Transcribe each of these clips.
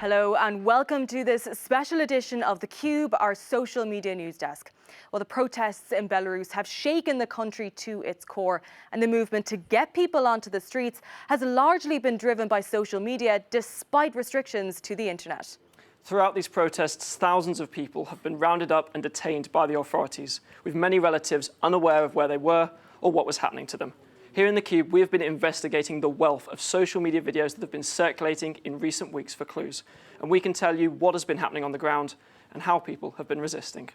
Hello and welcome to this special edition of theCUBE, our social media news desk. Well, the protests in Belarus have shaken the country to its core, and the movement to get people onto the streets has largely been driven by social media despite restrictions to the internet. Throughout these protests, thousands of people have been rounded up and detained by the authorities, with many relatives unaware of where they were or what was happening to them. Here in theCUBE, we have been investigating the wealth of social media videos that have been circulating in recent weeks for clues. And we can tell you what has been happening on the ground and how people have been resisting.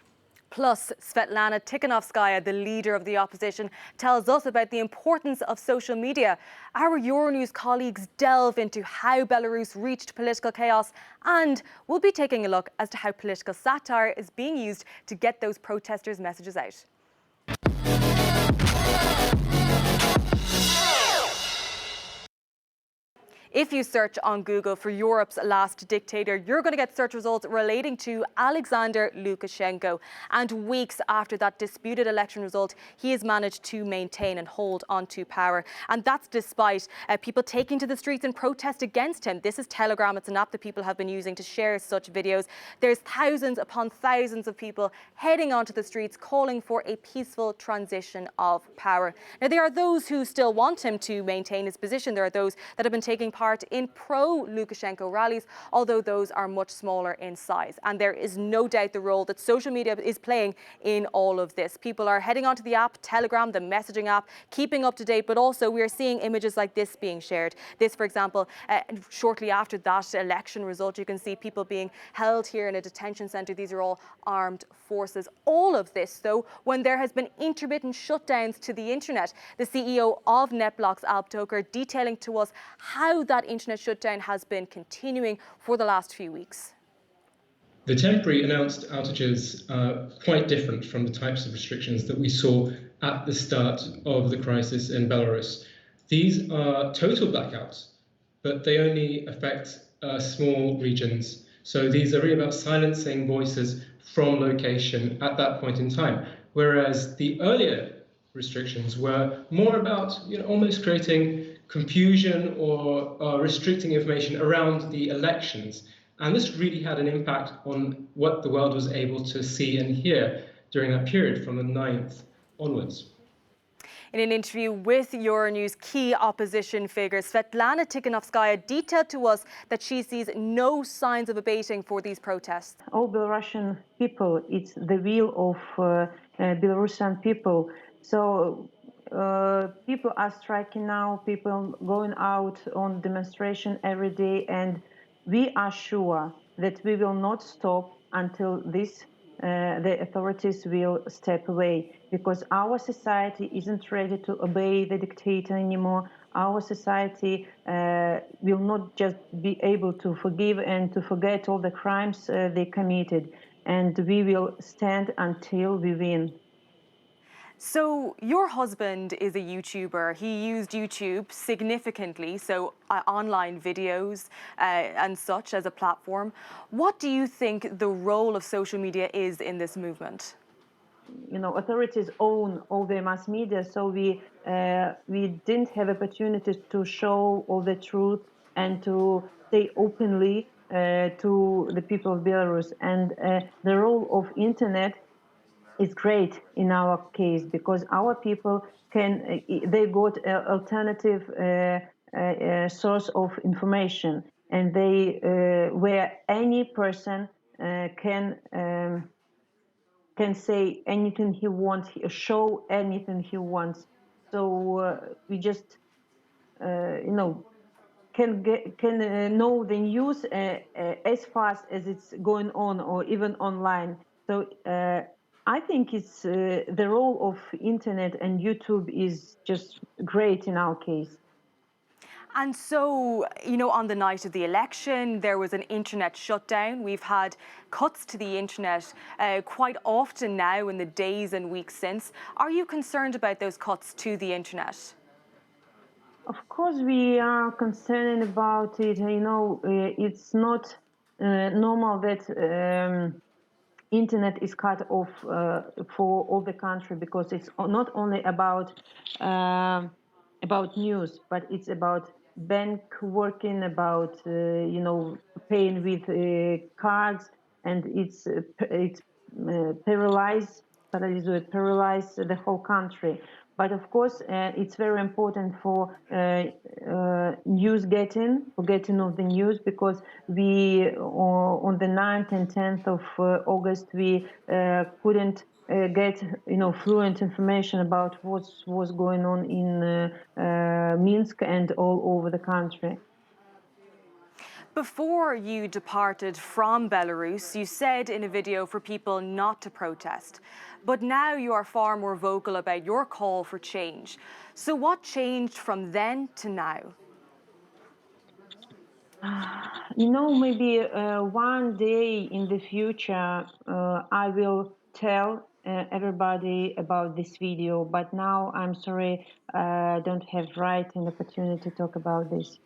Plus, Svetlana Tikhanovskaya, the leader of the opposition, tells us about the importance of social media. Our Euronews colleagues delve into how Belarus reached political chaos, and we'll be taking a look as to how political satire is being used to get those protesters' messages out. If you search on Google for Europe's last dictator, you're going to get search results relating to Alexander Lukashenko. And weeks after that disputed election result, he has managed to maintain and hold onto power. And that's despite people taking to the streets in protest against him. This is Telegram. It's an app that people have been using to share such videos. There's thousands upon thousands of people heading onto the streets calling for a peaceful transition of power. Now, there are those who still want him to maintain his position. There are those that have been taking part in pro-Lukashenko rallies, although those are much smaller in size. And there is no doubt the role that social media is playing in all of this. People are heading onto the app, Telegram, the messaging app, keeping up to date, but also we are seeing images like this being shared. This, for example, shortly after that election result, you can see people being held here in a detention centre. These are all armed forces. All of this, though, when there has been intermittent shutdowns to the internet. The CEO of NetBlocks, Alp Toker, detailing to us how that internet shutdown has been continuing for the last few weeks. The temporary announced outages are quite different from the types of restrictions that we saw at the start of the crisis in Belarus. These are total blackouts, but they only affect small regions. So these are really about silencing voices from location at that point in time, whereas the earlier restrictions were more about almost creating confusion or restricting information around the elections. And this really had an impact on what the world was able to see and hear during that period from the 9th onwards. In an interview with Euronews key opposition figure, Svetlana Tikhanovskaya detailed to us that she sees no signs of abating for these protests. All Belarusian people, it's the will of Belarusian people. So people are striking now, people going out on demonstration every day, and we are sure that we will not stop until the authorities will step away, because our society isn't ready to obey the dictator anymore. Our society will not just be able to forgive and to forget all the crimes they committed, and we will stand until we win. So your husband is a YouTuber. He used YouTube significantly, so online videos and such as a platform. What do you think the role of social media is in this movement? Authorities own all the mass media, so we didn't have opportunities to show all the truth and to say openly to the people of Belarus. And the role of internet is great in our case, because our people they got an alternative source of information, and where any person can say anything he wants, show anything he wants. So we just can know the news as fast as it's going on, or even online. So I think it's the role of internet and YouTube is just great in our case. And so, on the night of the election, there was an internet shutdown. We've had cuts to the internet quite often now in the days and weeks since. Are you concerned about those cuts to the internet? Of course, we are concerned about it. It's not normal that internet is cut off for all the country, because it's not only about news, but it's about bank working, about paying with cards, and it's paralyzed the whole country. But of course, it's very important for getting of the news, because we on the 9th and 10th of August we couldn't get fluent information about what was going on in Minsk and all over the country. Before you departed from Belarus, you said in a video for people not to protest. But now you are far more vocal about your call for change. So what changed from then to now? Maybe one day in the future I will tell everybody about this video, but now I'm sorry, I don't have right and opportunity to talk about this.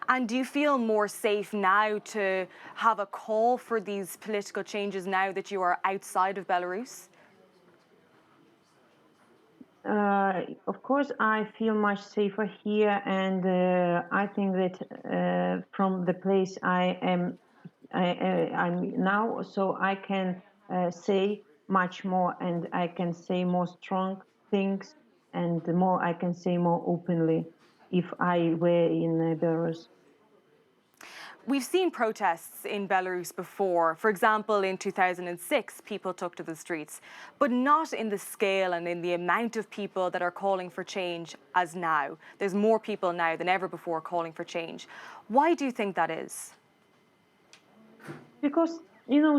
And do you feel more safe now to have a call for these political changes now that you are outside of Belarus? Of course, I feel much safer here, and I think that from the place I'm now, so I can say much more, and I can say more strong things, and more I can say more openly if I were in Belarus. We've seen protests in Belarus before. For example, in 2006, people took to the streets, but not in the scale and in the amount of people that are calling for change as now. There's more people now than ever before calling for change. Why do you think that is? Because,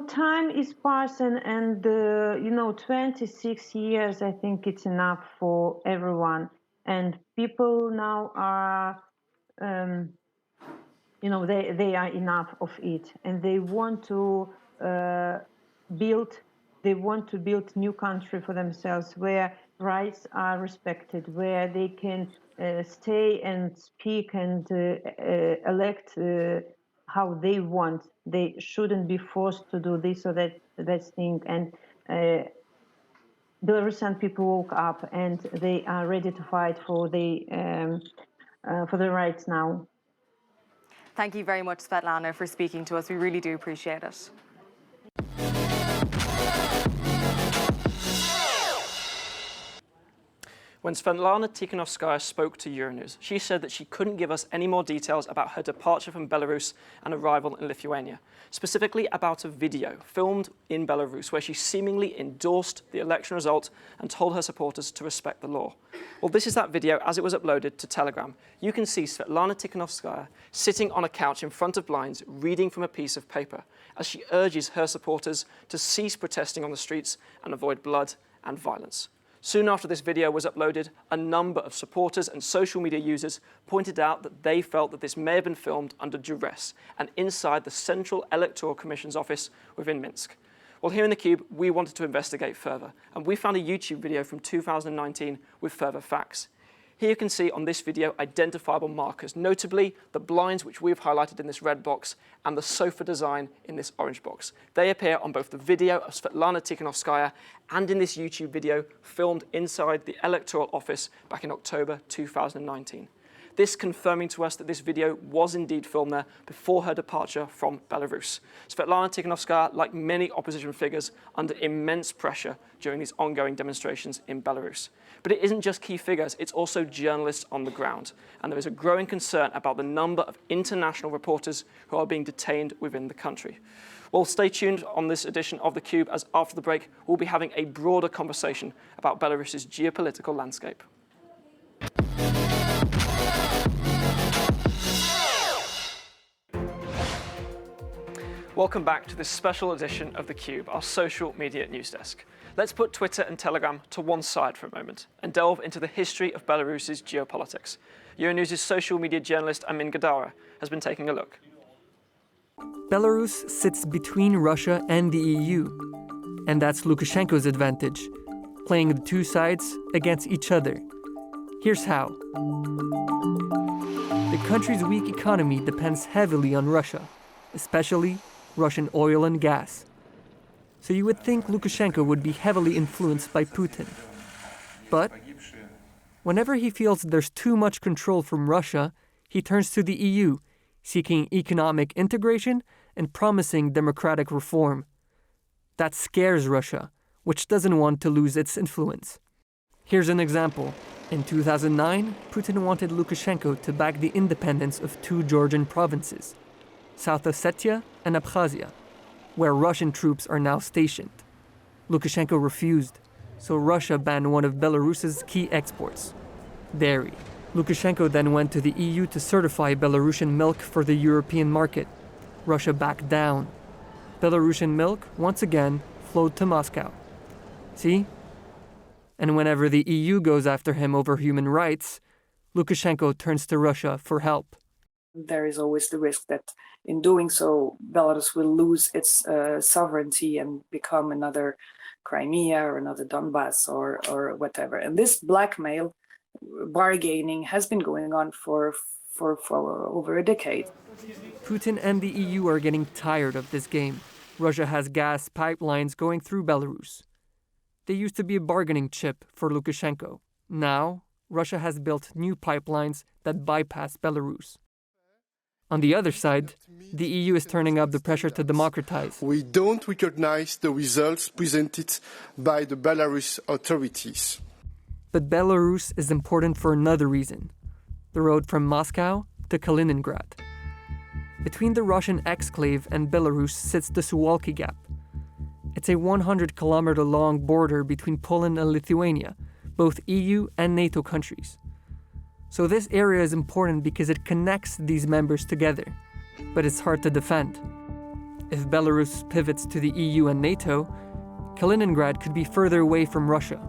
time is passing, and, 26 years, I think it's enough for everyone. And people now are, they are enough of it, and they want to build new country for themselves, where rights are respected, where they can stay and speak and elect how they want. They shouldn't be forced to do this or that thing. And Belarusian people woke up, and they are ready to fight for the rights now. Thank you very much, Svetlana, for speaking to us. We really do appreciate it. When Svetlana Tikhanovskaya spoke to Euronews, she said that she couldn't give us any more details about her departure from Belarus and arrival in Lithuania, specifically about a video filmed in Belarus where she seemingly endorsed the election result and told her supporters to respect the law. Well, this is that video as it was uploaded to Telegram. You can see Svetlana Tikhanovskaya sitting on a couch in front of blinds, reading from a piece of paper, as she urges her supporters to cease protesting on the streets and avoid blood and violence. Soon after this video was uploaded, a number of supporters and social media users pointed out that they felt that this may have been filmed under duress and inside the Central Electoral Commission's office within Minsk. Well, here in theCUBE, we wanted to investigate further, and we found a YouTube video from 2019 with further facts. Here you can see on this video identifiable markers, notably the blinds which we've highlighted in this red box and the sofa design in this orange box. They appear on both the video of Svetlana Tikhanovskaya and in this YouTube video filmed inside the electoral office back in October 2019. This confirming to us that this video was indeed filmed there before her departure from Belarus. Svetlana Tikhanovskaya, like many opposition figures, under immense pressure during these ongoing demonstrations in Belarus. But it isn't just key figures, it's also journalists on the ground. And there is a growing concern about the number of international reporters who are being detained within the country. Well, stay tuned on this edition of theCUBE, as after the break, we'll be having a broader conversation about Belarus's geopolitical landscape. Welcome back to this special edition of theCUBE, our social media news desk. Let's put Twitter and Telegram to one side for a moment and delve into the history of Belarus's geopolitics. Euronews' social media journalist Amin Gadara has been taking a look. Belarus sits between Russia and the EU, and that's Lukashenko's advantage, playing the two sides against each other. Here's how. The country's weak economy depends heavily on Russia, especially Russian oil and gas. So you would think Lukashenko would be heavily influenced by Putin. But Whenever he feels there's too much control from Russia, he turns to the EU, seeking economic integration and promising democratic reform. That scares Russia, which doesn't want to lose its influence. Here's an example. In 2009, Putin wanted Lukashenko to back the independence of two Georgian provinces, South Ossetia and Abkhazia, where Russian troops are now stationed. Lukashenko refused, so Russia banned one of Belarus's key exports, dairy. Lukashenko then went to the EU to certify Belarusian milk for the European market. Russia backed down. Belarusian milk, once again, flowed to Moscow. See? And whenever the EU goes after him over human rights, Lukashenko turns to Russia for help. There is always the risk that in doing so, Belarus will lose its sovereignty and become another Crimea or another Donbass or whatever. And this blackmail, bargaining has been going on for over a decade. Putin and the EU are getting tired of this game. Russia has gas pipelines going through Belarus. They used to be a bargaining chip for Lukashenko. Now, Russia has built new pipelines that bypass Belarus. On the other side, the EU is turning up the pressure to democratize. We don't recognize the results presented by the Belarus authorities. But Belarus is important for another reason: the road from Moscow to Kaliningrad. Between the Russian exclave and Belarus sits the Suwalki Gap. It's a 100-kilometer-long border between Poland and Lithuania, both EU and NATO countries. So this area is important because it connects these members together, but it's hard to defend. If Belarus pivots to the EU and NATO, Kaliningrad could be further away from Russia.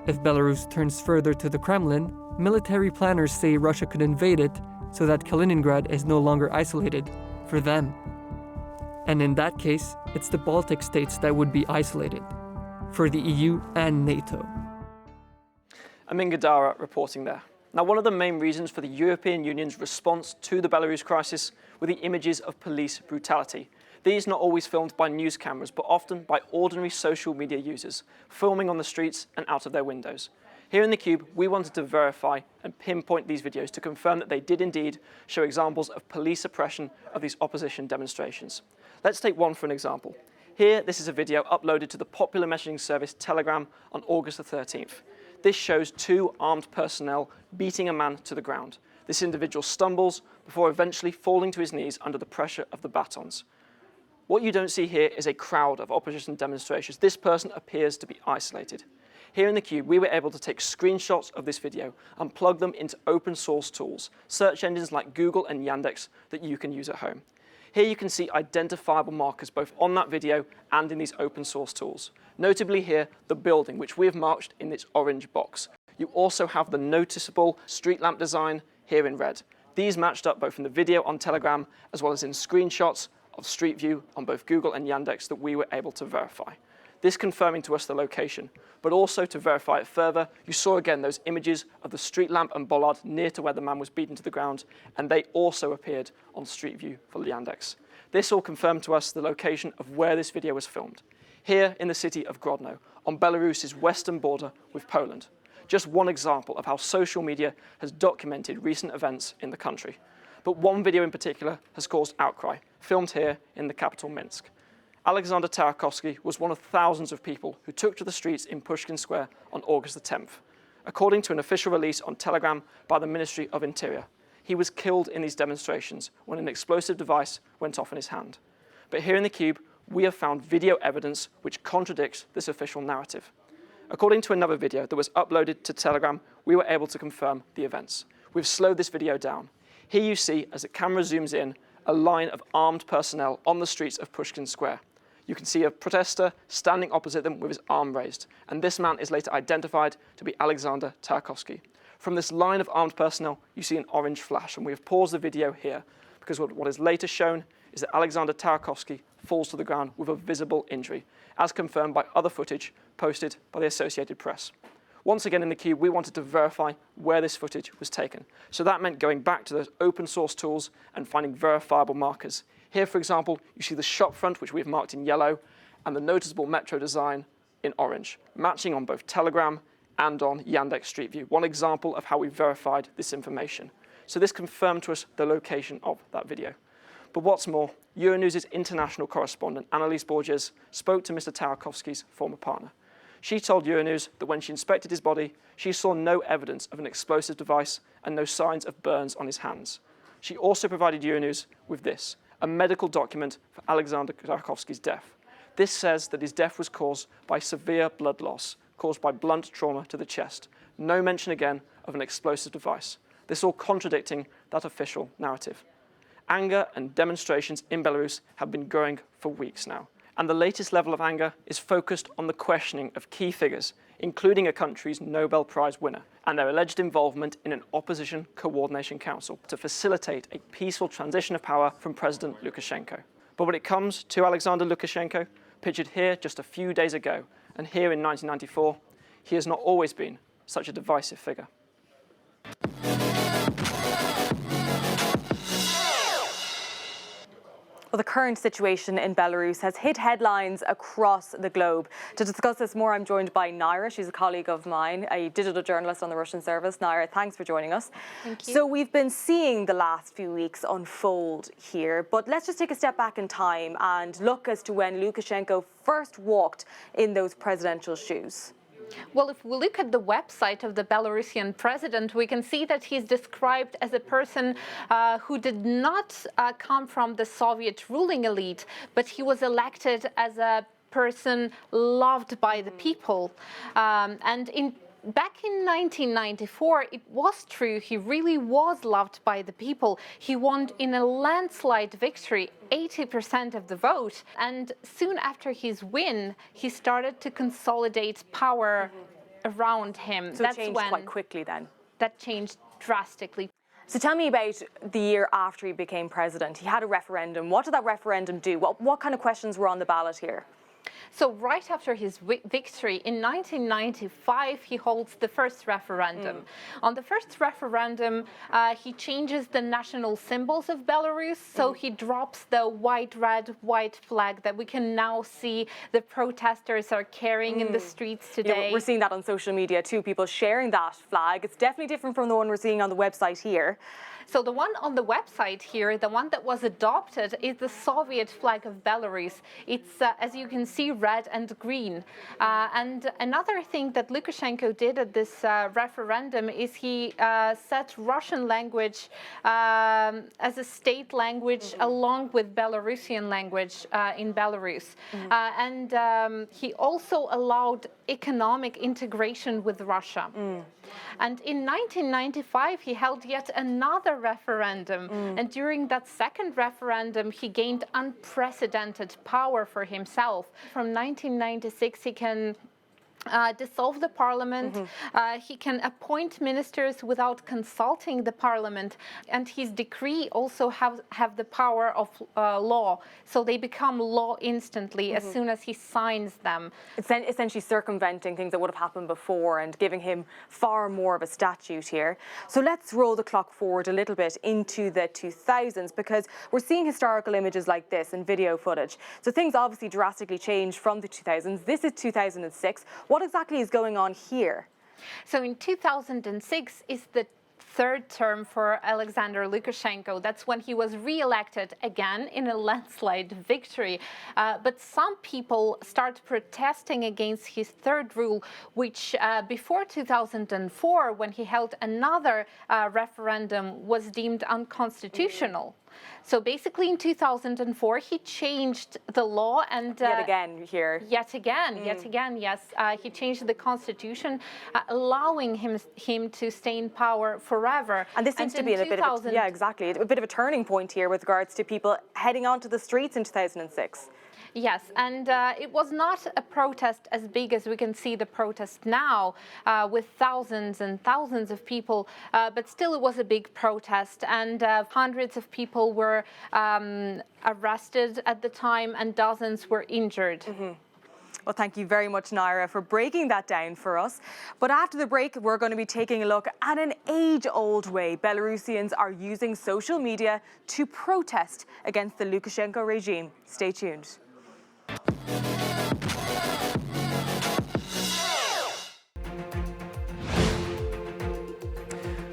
If Belarus turns further to the Kremlin, military planners say Russia could invade it so that Kaliningrad is no longer isolated for them. And in that case, it's the Baltic states that would be isolated for the EU and NATO. Amin Gadara reporting there. Now, one of the main reasons for the European Union's response to the Belarus crisis were the images of police brutality. These not always filmed by news cameras, but often by ordinary social media users, filming on the streets and out of their windows. Here in theCUBE, we wanted to verify and pinpoint these videos to confirm that they did indeed show examples of police oppression of these opposition demonstrations. Let's take one for an example. Here, this is a video uploaded to the popular messaging service Telegram on August the 13th. This shows two armed personnel beating a man to the ground. This individual stumbles before eventually falling to his knees under the pressure of the batons. What you don't see here is a crowd of opposition demonstrators. This person appears to be isolated. Here in theCUBE, we were able to take screenshots of this video and plug them into open source tools, search engines like Google and Yandex that you can use at home. Here you can see identifiable markers both on that video and in these open source tools. Notably here, the building, which we have marked in this orange box. You also have the noticeable street lamp design here in red. These matched up both in the video on Telegram as well as in screenshots of Street View on both Google and Yandex that we were able to verify. This confirming to us the location, but also to verify it further, you saw again those images of the street lamp and bollard near to where the man was beaten to the ground, and they also appeared on Street View for Yandex. This all confirmed to us the location of where this video was filmed, here in the city of Grodno, on Belarus's western border with Poland. Just one example of how social media has documented recent events in the country. But one video in particular has caused outcry, filmed here in the capital Minsk. Alexander Tarakovsky was one of thousands of people who took to the streets in Pushkin Square on August the 10th. According to an official release on Telegram by the Ministry of Interior, he was killed in these demonstrations when an explosive device went off in his hand. But here in theCUBE, we have found video evidence which contradicts this official narrative. According to another video that was uploaded to Telegram, we were able to confirm the events. We've slowed this video down. Here you see, as the camera zooms in, a line of armed personnel on the streets of Pushkin Square. You can see a protester standing opposite them with his arm raised, and this man is later identified to be Alexander Tarakovsky. From this line of armed personnel, you see an orange flash, and we have paused the video here because what is later shown is that Alexander Tarakovsky falls to the ground with a visible injury, as confirmed by other footage posted by the Associated Press. Once again in theCUBE, we wanted to verify where this footage was taken. So that meant going back to those open source tools and finding verifiable markers. Here, for example, you see the shop front, which we've marked in yellow, and the noticeable metro design in orange, matching on both Telegram and on Yandex Street View. One example of how we verified this information. So this confirmed to us the location of that video. But what's more, Euronews' international correspondent, Annalise Borges, spoke to Mr. Tarakovsky's former partner. She told Euronews that when she inspected his body, she saw no evidence of an explosive device and no signs of burns on his hands. She also provided Euronews with this, a medical document for Alexander Tarakovsky's death. This says that his death was caused by severe blood loss, caused by blunt trauma to the chest. No mention again of an explosive device. This all contradicting that official narrative. Anger and demonstrations in Belarus have been growing for weeks now. And the latest level of anger is focused on the questioning of key figures, including a country's Nobel Prize winner, and their alleged involvement in an opposition coordination council to facilitate a peaceful transition of power from President Lukashenko. But when it comes to Alexander Lukashenko, pictured here just a few days ago, and here in 1994, he has not always been such a divisive figure. Well, the current situation in Belarus has hit headlines across the globe. To discuss this more, I'm joined by Naira. She's a colleague of mine, a digital journalist on the Russian service. Naira, thanks for joining us. Thank you. So we've been seeing the last few weeks unfold here, but let's just take a step back in time and look as to when Lukashenko first walked in those presidential shoes. Well, if we look at the website of the Belarusian president, we can see that he's described as a person who did not come from the Soviet ruling elite, but he was elected as a person loved by the people. Back in 1994, it was true, he really was loved by the people. He won in a landslide victory, 80% of the vote. And soon after his win, he started to consolidate power around him. So it changed quite quickly then? That changed drastically. So tell me about the year after he became president. He had a referendum. What did that referendum do? What kind of questions were on the ballot here? So right after his victory in 1995, he holds the first referendum. On the first referendum, he changes the national symbols of Belarus. So he drops the white, red, white flag that we can now see the protesters are carrying in the streets today. Yeah, we're seeing that on social media too, people sharing that flag. It's definitely different from the one we're seeing on the website here. So the one on the website here, the one that was adopted, is the Soviet flag of Belarus. It's, as you can see, red and green. And another thing that Lukashenko did at this referendum is he set Russian language as a state language along with Belarusian language in Belarus. And he also allowed economic integration with Russia. And in 1995, he held yet another referendum. And during that second referendum, he gained unprecedented power for himself. From 1996, he can dissolve the parliament, he can appoint ministers without consulting the parliament, and his decree also have the power of law, so they become law instantly as soon as he signs them. It's essentially circumventing things that would have happened before and giving him far more of a statute here. So let's roll the clock forward a little bit into the 2000s, because we're seeing historical images like this and video footage. So things obviously drastically changed from the 2000s. This is 2006. What exactly is going on here? So in 2006 is the third term for Alexander Lukashenko. That's when he was re-elected again in a landslide victory. But some people start protesting against his third rule, which before 2004, when he held another referendum, was deemed unconstitutional. So basically in 2004, he changed the law and... yet again here. Yet again, yes. He changed the constitution, allowing him to stay in power forever. And this seems to be a bit of a turning point here with regards to people heading onto the streets in 2006. Yes, and it was not a protest as big as we can see the protest now, with thousands and thousands of people, but still it was a big protest, and hundreds of people were arrested at the time and dozens were injured. Well, thank you very much, Naira, for breaking that down for us. But after the break, we're going to be taking a look at an age-old way Belarusians are using social media to protest against the Lukashenko regime. Stay tuned.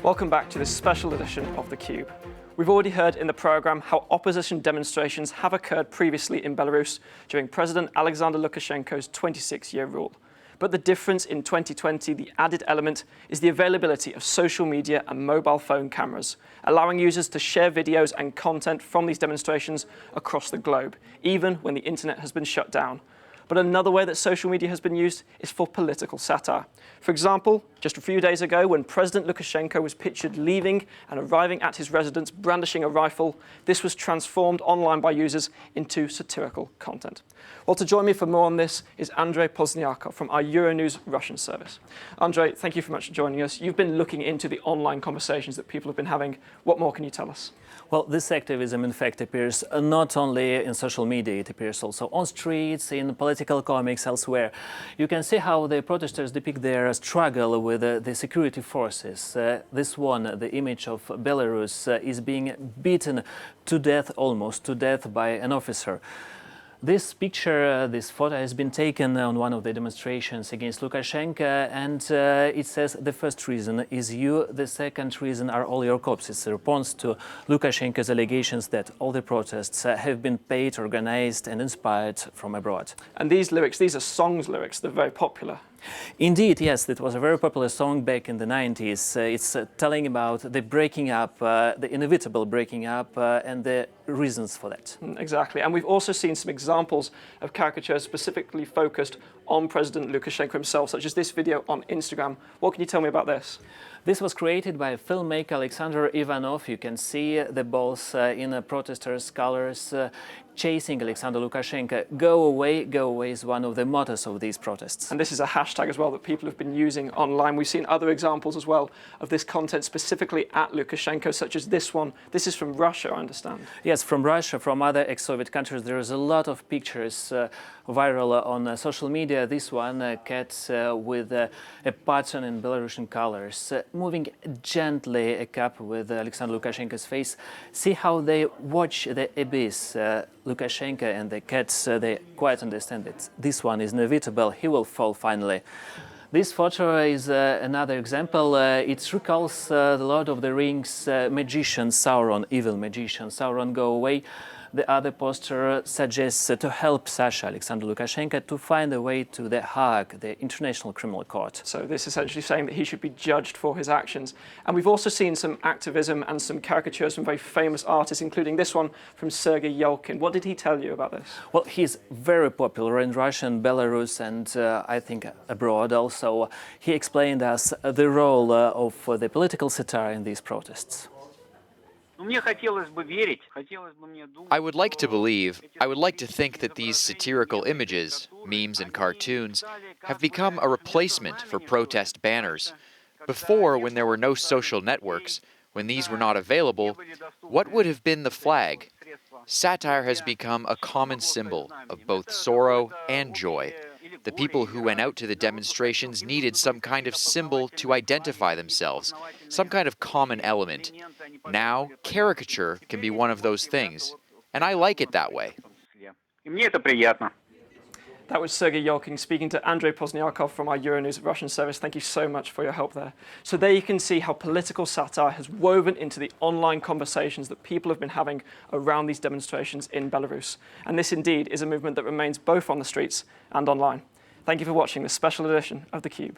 Welcome back to this special edition of theCUBE. We've already heard in the programme how opposition demonstrations have occurred previously in Belarus during President Alexander Lukashenko's 26-year rule. But the difference in 2020, the added element, is the availability of social media and mobile phone cameras, allowing users to share videos and content from these demonstrations across the globe, even when the internet has been shut down. But another way that social media has been used is for political satire. For example, just a few days ago, when President Lukashenko was pictured leaving and arriving at his residence brandishing a rifle, this was transformed online by users into satirical content. Well, to join me for more on this is Andrei Pozniakov from our Euronews Russian service. Andrei, thank you very much for joining us. You've been looking into the online conversations that people have been having. What more can you tell us? Well, this activism, in fact, appears not only in social media, it appears also on streets, in political comics, elsewhere. You can see how the protesters depict their struggle with the security forces. This one, the image of Belarus, is being beaten to death, almost to death, by an officer. This picture, this photo has been taken on one of the demonstrations against Lukashenko, and it says the first reason is you, the second reason are all your corpses. A response to Lukashenko's allegations that all the protests have been paid, organized and inspired from abroad. And these lyrics, these are songs lyrics, they're very popular. Indeed, yes, it was a very popular song back in the 90s. It's telling about the breaking up, the inevitable breaking up, and the reasons for that. Exactly, and we've also seen some examples of caricatures specifically focused on President Lukashenko himself, such as this video on Instagram. What can you tell me about this? This was created by filmmaker Alexander Ivanov. You can see the balls in protesters' colors chasing Alexander Lukashenko. Go away is one of the mottos of these protests. And this is a hashtag as well that people have been using online. We've seen other examples as well of this content specifically at Lukashenko, such as this one. This is from Russia, I understand. Yes, from Russia, from other ex-Soviet countries. There is a lot of pictures viral on social media. This one, a cat with a pattern in Belarusian colors, moving gently a cup with Alexander Lukashenko's face. See how they watch the abyss. Lukashenko and the cats, they quite understand it. This one is inevitable. He will fall finally. This photo is another example. It recalls the Lord of the Rings magician Sauron, evil magician. Sauron, go away. The other poster suggests to help Sasha, Alexander Lukashenko, to find a way to The Hague, the International Criminal Court. So this is essentially saying that he should be judged for his actions. And we've also seen some activism and some caricatures from very famous artists, including this one from Sergei Yelkin. What did he tell you about this? Well, he's very popular in Russia and Belarus, and I think abroad also. He explained us the role of the political satire in these protests. I would like to believe, I would like to think that these satirical images, memes and cartoons, have become a replacement for protest banners. Before, when there were no social networks, when these were not available, what would have been the flag? Satire has become a common symbol of both sorrow and joy. The people who went out to the demonstrations needed some kind of symbol to identify themselves, some kind of common element. Now, caricature can be one of those things, and I like it that way. That was Sergei Yelkin speaking to Andrei Pozniakov from our Euronews Russian service. Thank you so much for your help there. So there you can see how political satire has woven into the online conversations that people have been having around these demonstrations in Belarus. And this indeed is a movement that remains both on the streets and online. Thank you for watching this special edition of theCUBE.